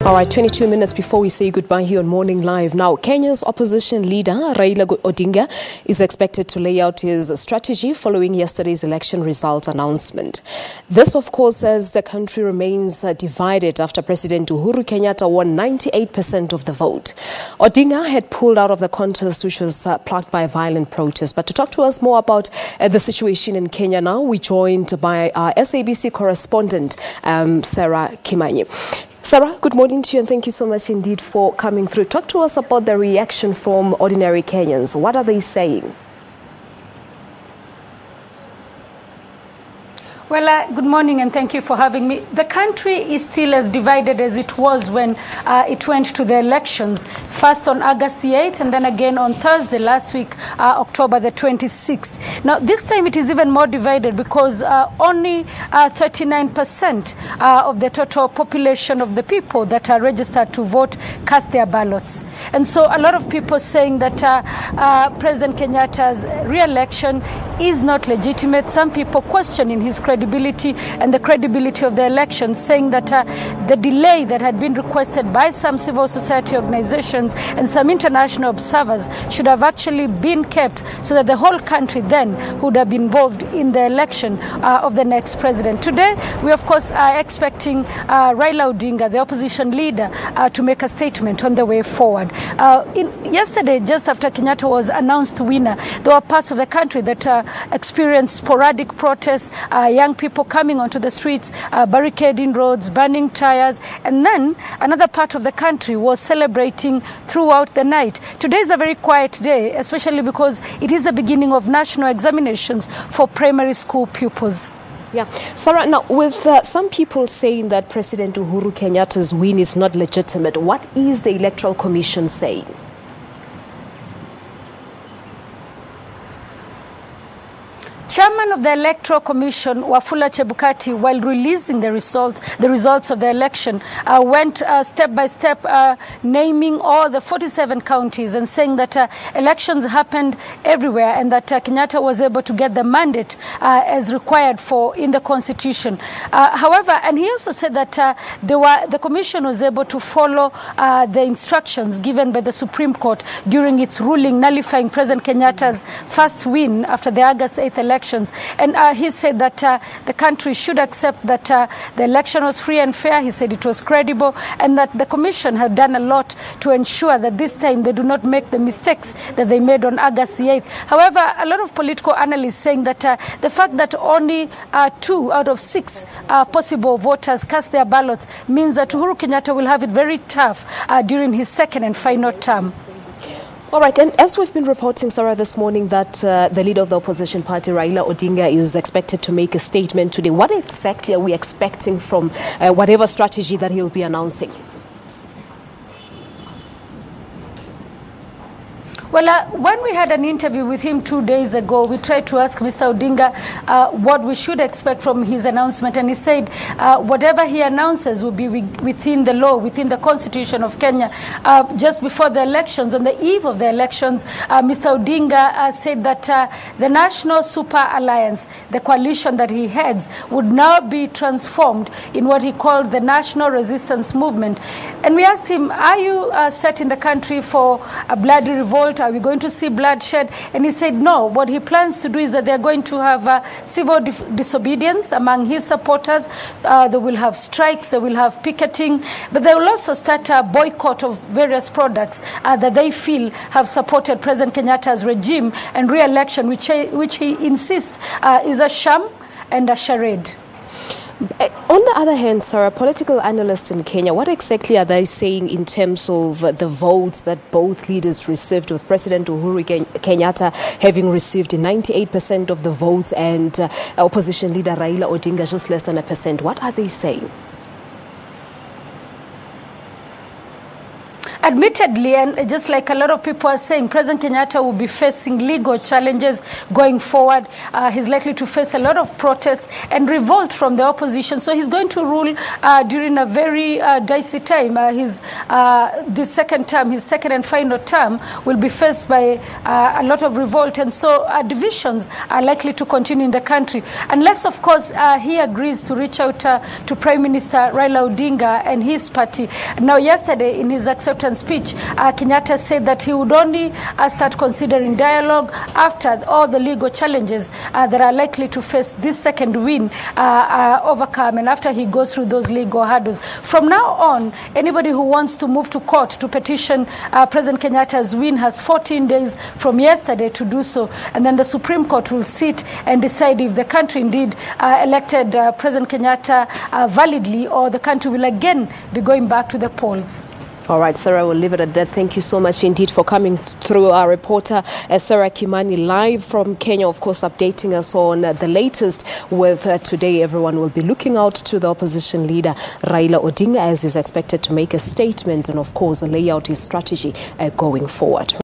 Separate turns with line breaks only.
All right, 22 minutes before we say goodbye here on Morning Live. Now, Kenya's opposition leader, Raila Odinga, is expected to lay out his strategy following yesterday's election result announcement. This, of course, as the country remains divided after President Uhuru Kenyatta won 98% of the vote. Odinga had pulled out of the contest, which was plagued by violent protests. But to talk to us more about the situation in Kenya now, we're joined by our SABC correspondent, Sarah Kimani. Sarah, good morning to you and thank you so much indeed for coming through. Talk to us about the reaction from ordinary Kenyans. What are they saying?
Well, good morning and thank you for having me. The country is still as divided as it was when it went to the elections, first on August the 8th and then again on Thursday last week, October the 26th. Now, this time it is even more divided because only 39% of the total population of the people that are registered to vote cast their ballots. And so a lot of people saying that President Kenyatta's re-election is not legitimate. Some people questioning his credibility and the credibility of the election, saying that the delay that had been requested by some civil society organizations and some international observers should have actually been kept so that the whole country then would have been involved in the election of the next president. Today, we of course are expecting Raila Odinga, the opposition leader, to make a statement on the way forward. Yesterday, just after Kenyatta was announced winner, there were parts of the country that experienced sporadic protests, young people coming onto the streets, barricading roads, burning tires, and then another part of the country was celebrating throughout the night. Today is a very quiet day, especially because it is the beginning of national examinations for primary school pupils.
Yeah. Sarah, now with some people saying that President Uhuru Kenyatta's win is not legitimate, what is the Electoral Commission saying?
Chairman of the Electoral Commission, Wafula Chebukati, while releasing the results of the election, went step by step, naming all the 47 counties and saying that elections happened everywhere and that Kenyatta was able to get the mandate as required for in the Constitution. However, and he also said that the Commission was able to follow the instructions given by the Supreme Court during its ruling nullifying President Kenyatta's first win after the August 8th election. And he said that the country should accept that the election was free and fair. He said it was credible and that the Commission had done a lot to ensure that this time they do not make the mistakes that they made on August the 8th. However, a lot of political analysts saying that the fact that only 2 out of 6 possible voters cast their ballots means that Uhuru Kenyatta will have it very tough during his second and final term.
All right, and as we've been reporting, Sarah, this morning that the leader of the opposition party, Raila Odinga, is expected to make a statement today. What exactly are we expecting from whatever strategy that he'll be announcing?
Well, when we had an interview with him 2 days ago, we tried to ask Mr. Odinga what we should expect from his announcement. And he said whatever he announces will be within the law, within the Constitution of Kenya. Just before the elections, on the eve of the elections, Mr. Odinga said that the National Super Alliance, the coalition that he heads, would now be transformed in what he called the National Resistance Movement. And we asked him, are you set in the country for a bloody revolt? Are we going to see bloodshed? And he said no. What he plans to do is that they're going to have civil disobedience among his supporters. They will have strikes, they will have picketing, but they will also start a boycott of various products that they feel have supported President Kenyatta's regime and re-election, which he insists is a sham and a charade.
On the other hand, Sarah, political analysts in Kenya, what exactly are they saying in terms of the votes that both leaders received, with President Uhuru Kenyatta having received 98% of the votes and opposition leader Raila Odinga just less than 1%? What are they saying?
admittedly, and just like a lot of people are saying, President Kenyatta will be facing legal challenges going forward. He's likely to face a lot of protests and revolt from the opposition. So he's going to rule during a very dicey time. This second term, his second and final term, will be faced by a lot of revolt. And so divisions are likely to continue in the country. Unless, of course, he agrees to reach out to Prime Minister Raila Odinga and his party. Now, yesterday, in his acceptance speech, Kenyatta said that he would only start considering dialogue after all the legal challenges that are likely to face this second win are overcome, and after he goes through those legal hurdles. From now on, anybody who wants to move to court to petition President Kenyatta's win has 14 days from yesterday to do so, and then the Supreme Court will sit and decide if the country indeed elected President Kenyatta validly, or the country will again be going back to the polls.
All right, Sarah, we'll leave it at that. Thank you so much indeed for coming through. Our reporter, Sarah Kimani, live from Kenya, of course, updating us on the latest with today. Everyone will be looking out to the opposition leader, Raila Odinga, as he's expected to make a statement and, of course, lay out his strategy going forward.